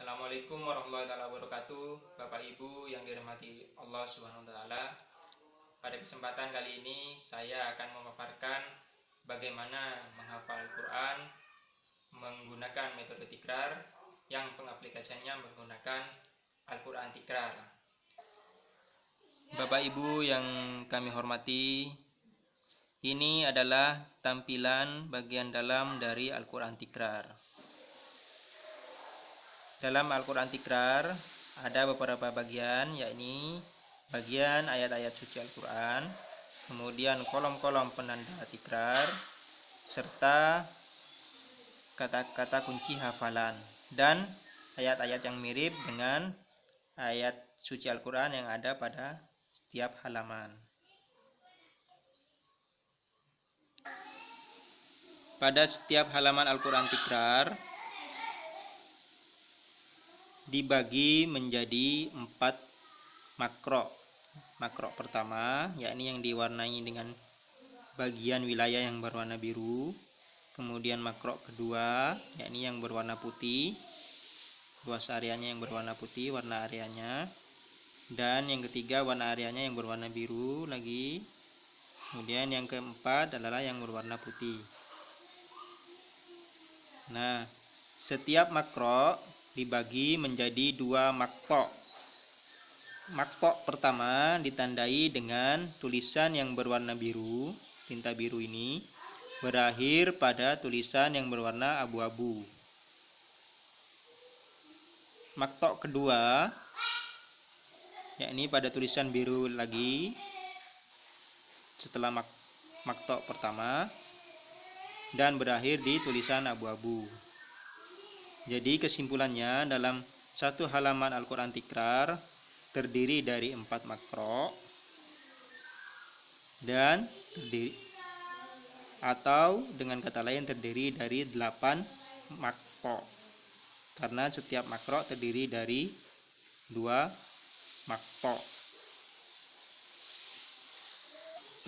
Assalamualaikum warahmatullahi wabarakatuh, Bapak Ibu yang dirahmati Allah Subhanahu wa taala. Pada kesempatan kali ini saya akan memaparkan bagaimana menghafal Al-Qur'an menggunakan metode tikrar yang pengaplikasiannya menggunakan Al-Qur'an tikrar. Bapak Ibu yang kami hormati, ini adalah tampilan bagian dalam dari Al-Qur'an tikrar. Dalam Al-Quran Tikrar ada beberapa bagian, yakni bagian ayat-ayat suci Al-Quran, kemudian kolom-kolom penanda tikrar, serta kata-kata kunci hafalan, dan ayat-ayat yang mirip dengan ayat suci Al-Quran yang ada pada setiap halaman. Pada setiap halaman Al-Quran Tikrar dibagi menjadi 4 makro. Makro pertama, yakni yang diwarnai dengan bagian wilayah yang berwarna biru. Kemudian makro kedua, yakni yang berwarna putih, luas areanya yang berwarna putih, warna areanya. Dan yang ketiga, warna areanya yang berwarna biru lagi. Kemudian yang keempat adalah yang berwarna putih. Nah, setiap makro dibagi menjadi 2 makto. Makto pertama ditandai dengan tulisan yang berwarna biru, tinta biru ini berakhir pada tulisan yang berwarna abu-abu. Makto kedua, yakni pada tulisan biru lagi setelah makto pertama dan berakhir di tulisan abu-abu. Jadi kesimpulannya, dalam satu halaman Al-Quran Tikrar terdiri dari 4 makro dan atau dengan kata lain terdiri dari 8 makro, karena setiap makro terdiri dari 2 makro.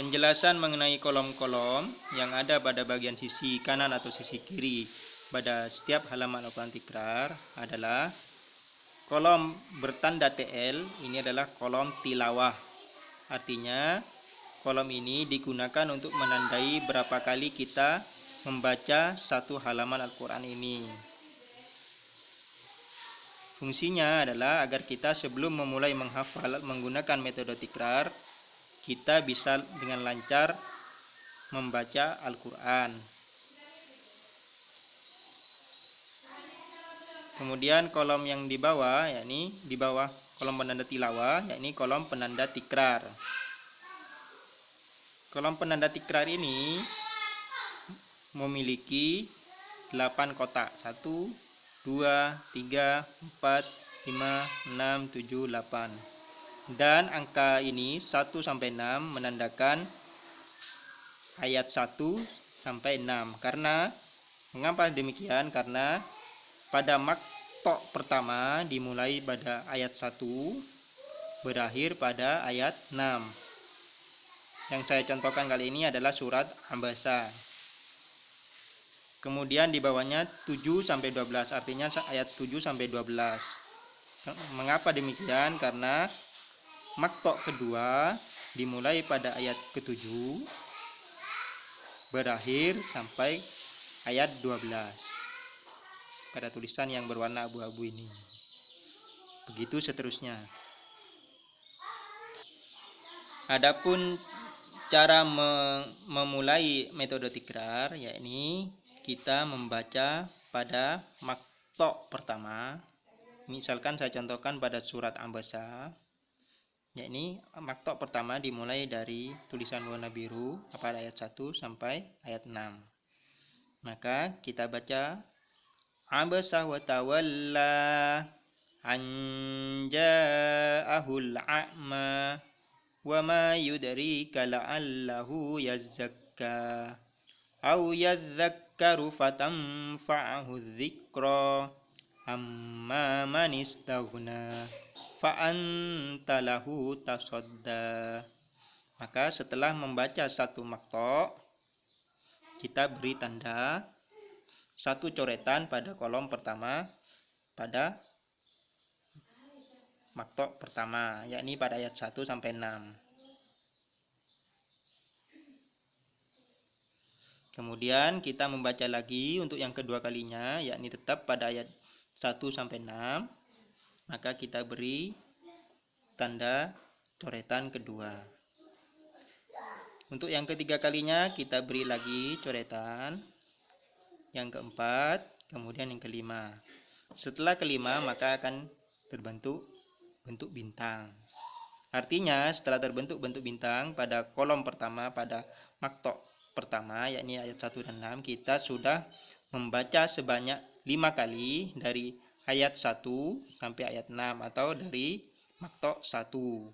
Penjelasan mengenai kolom-kolom yang ada pada bagian sisi kanan atau sisi kiri pada setiap halaman Al-Quran Tikrar adalah kolom bertanda TL, ini adalah kolom tilawah. Artinya kolom ini digunakan untuk menandai berapa kali kita membaca satu halaman Al-Quran ini. Fungsinya adalah agar kita sebelum memulai menghafal menggunakan metode tikrar, kita bisa dengan lancar membaca Al-Quran. Kemudian kolom yang di bawah, yakni di bawah kolom penanda tilawah, yakni kolom penanda tikrar. Kolom penanda tikrar ini memiliki 8 kotak. 1, 2, 3, 4, 5, 6, 7, 8. Dan angka ini 1 sampai 6 menandakan ayat 1 sampai 6. Karena mengapa demikian? Karena pada makto pertama dimulai pada ayat 1, berakhir pada ayat 6. Yang saya contohkan kali ini adalah surat Abasa. Kemudian di bawahnya 7 sampai 12, artinya ayat 7 sampai 12. Mengapa demikian? Karena makto kedua dimulai pada ayat ke-7, berakhir sampai ayat 12 pada tulisan yang berwarna abu-abu ini. Begitu seterusnya. Adapun cara memulai metode tikrar, yakni kita membaca pada makto pertama. Misalkan saya contohkan pada surat Abasa, yakni makto pertama dimulai dari tulisan warna biru pada ayat 1 sampai ayat 6. Maka kita baca Abasa wa tawalla an ja'ahul a'ma wa ma yudrika la'allahu yazzakka aw yadzakkaru fatanfa'ahu dzikra amma man istaghna fa anta lahu tasadda. Maka setelah membaca satu makto, kita beri tanda satu coretan pada kolom pertama pada maktok pertama, yakni pada ayat 1 sampai 6. Kemudian kita membaca lagi untuk yang kedua kalinya, yakni tetap pada ayat 1 sampai 6. Maka kita beri tanda coretan kedua. Untuk yang ketiga kalinya kita beri lagi coretan. Yang keempat, kemudian yang kelima. Setelah kelima maka akan terbentuk bentuk bintang. Artinya setelah terbentuk bentuk bintang pada kolom pertama, pada maktok pertama, yakni ayat 1 dan 6, kita sudah membaca sebanyak 5 kali dari ayat 1 sampai ayat 6 atau dari maktok 1.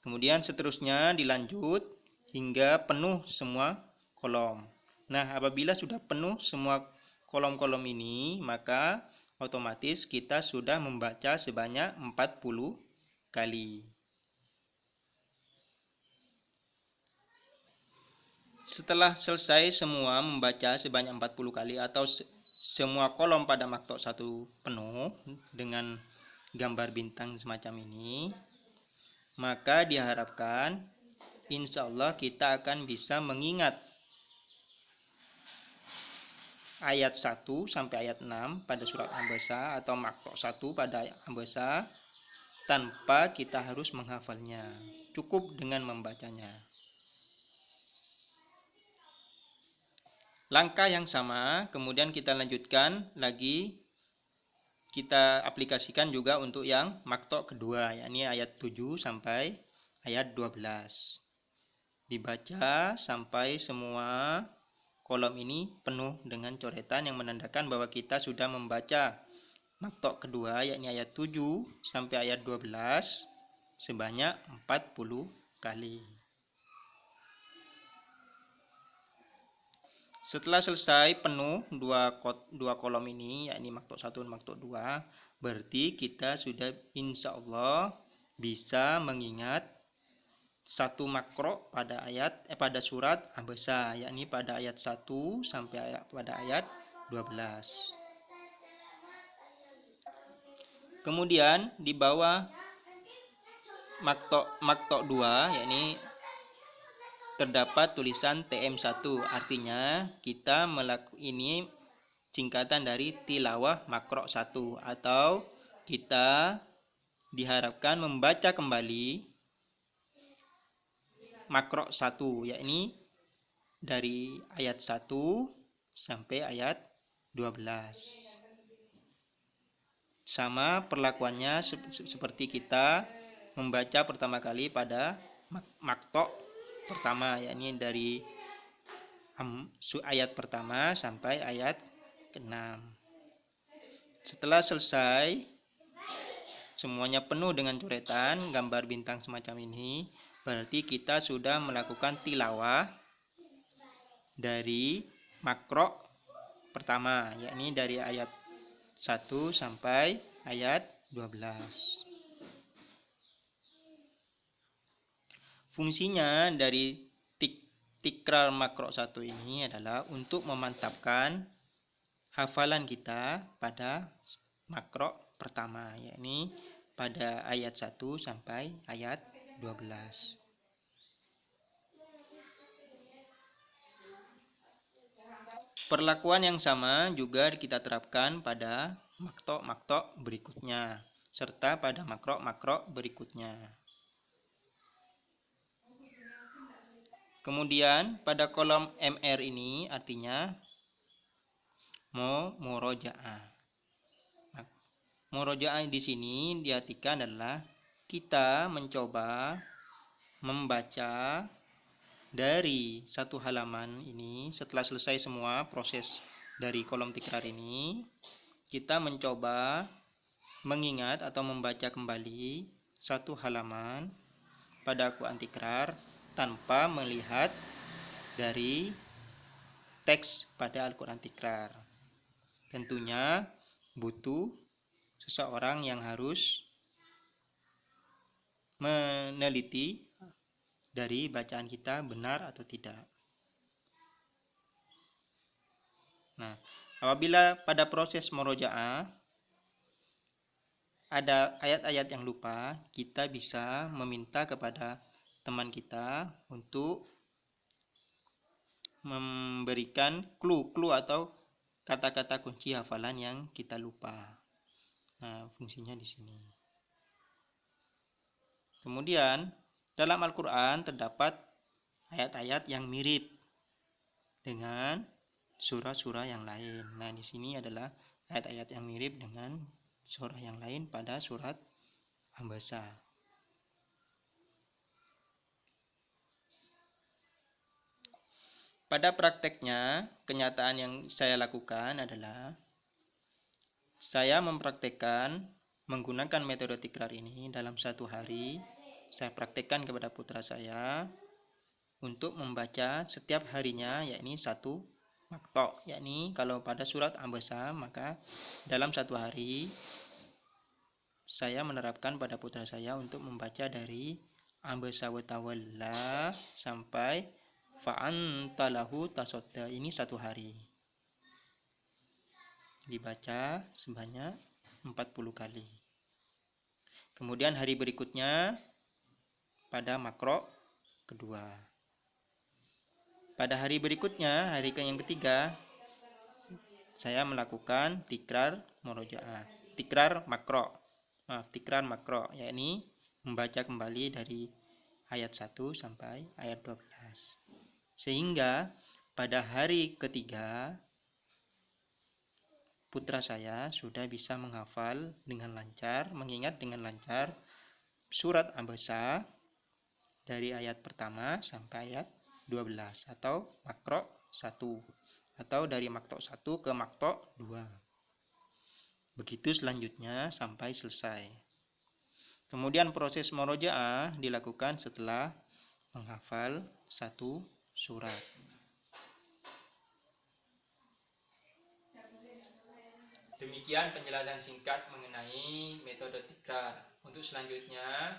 Kemudian seterusnya dilanjut hingga penuh semua kolom. Nah, apabila sudah penuh semua kolom-kolom ini, maka otomatis kita sudah membaca sebanyak 40 kali. Setelah selesai semua membaca sebanyak 40 kali atau semua kolom pada maktok 1 penuh dengan gambar bintang semacam ini, maka diharapkan insya Allah kita akan bisa mengingat ayat 1 sampai ayat 6 pada surat Ambasa atau maktok 1 pada Ambasa tanpa kita harus menghafalnya. Cukup dengan membacanya. Langkah yang sama, kemudian kita lanjutkan lagi, kita aplikasikan juga untuk yang maktok kedua, yakni ayat 7 sampai ayat 12. Dibaca sampai semua kolom ini penuh dengan coretan yang menandakan bahwa kita sudah membaca maktok kedua, yakni ayat 7 sampai ayat 12 sebanyak 40 kali. Setelah selesai penuh dua kolom ini, yakni maktok 1 dan maktok 2, berarti kita sudah insya Allah bisa mengingat satu makro pada pada surat Ambasa, yakni pada ayat 1 sampai pada ayat 12. Kemudian di bawah maktok 2, yakni terdapat tulisan TM1, artinya kita ini singkatan dari tilawah makro 1, atau kita diharapkan membaca kembali makro 1, yakni dari ayat 1 sampai ayat 12. Sama perlakuannya seperti kita membaca pertama kali pada maktok pertama, yakni dari ayat pertama sampai ayat ke-6. Setelah selesai semuanya penuh dengan coretan gambar bintang semacam ini, berarti kita sudah melakukan tilawah dari makro pertama, yakni dari ayat 1 sampai ayat 12. Fungsinya dari tikrar makro 1 ini adalah untuk memantapkan hafalan kita pada makro pertama, yakni pada ayat 1 sampai ayat 12. Perlakuan yang sama juga kita terapkan pada maktok-maktok berikutnya, serta pada makro-makro berikutnya. Kemudian pada kolom MR ini artinya murojaah. Murojaah di sini diartikan adalah kita mencoba membaca dari satu halaman ini. Setelah selesai semua proses dari kolom tikrar ini, kita mencoba mengingat atau membaca kembali satu halaman pada Al-Quran Tikrar tanpa melihat dari teks pada Al-Quran Tikrar. Tentunya butuh seseorang yang harus meneliti dari bacaan kita benar atau tidak. Nah, apabila pada proses murojaah ada ayat-ayat yang lupa, kita bisa meminta kepada teman kita untuk memberikan clue atau kata-kata kunci hafalan yang kita lupa. Nah, fungsinya di sini. Kemudian, dalam Al-Quran terdapat ayat-ayat yang mirip dengan surah-surah yang lain. Nah, di sini adalah ayat-ayat yang mirip dengan surah yang lain pada surat Hambasa. Pada prakteknya, kenyataan yang saya lakukan adalah saya mempraktekkan menggunakan metode tikrar ini dalam satu hari. Saya praktekkan kepada putra saya untuk membaca setiap harinya, yakni satu maktok. Yakni kalau pada surat Ambasa, maka dalam satu hari saya menerapkan pada putra saya untuk membaca dari Ambasa wa tawalla sampai fa'antalahu tasodda. Ini satu hari. Dibaca sebanyak 40 kali. Kemudian hari berikutnya pada makro kedua. Pada hari berikutnya, hari yang ketiga, saya melakukan tikrar murojaah, tikrar makro, yakni membaca kembali dari ayat 1 sampai ayat 12. Sehingga pada hari ketiga, putra saya sudah bisa menghafal dengan lancar, mengingat dengan lancar surat Ambasa dari ayat pertama sampai ayat 12 atau makro 1 atau dari maktok 1 ke maktok 2. Begitu selanjutnya sampai selesai. Kemudian proses murojaah dilakukan setelah menghafal satu surat. Demikian penjelasan singkat mengenai metode tikrar. Untuk selanjutnya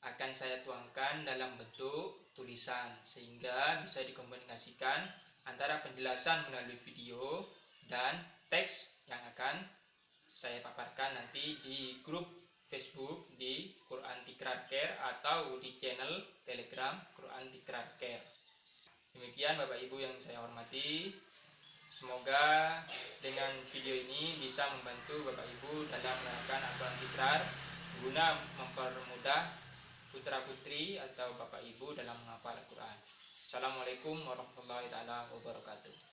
akan saya tuangkan dalam bentuk tulisan sehingga bisa dikomunikasikan antara penjelasan melalui video dan teks yang akan saya paparkan nanti di grup Facebook di Quran Tikrar Care atau di channel Telegram Quran Tikrar Care. Demikian Bapak Ibu yang saya hormati. Semoga dengan video ini bisa membantu Bapak Ibu dalam menerapkan Al-Quran Tikrar guna mempermudah putra-putri atau Bapak Ibu dalam menghafal Al-Quran. Assalamualaikum warahmatullahi wabarakatuh.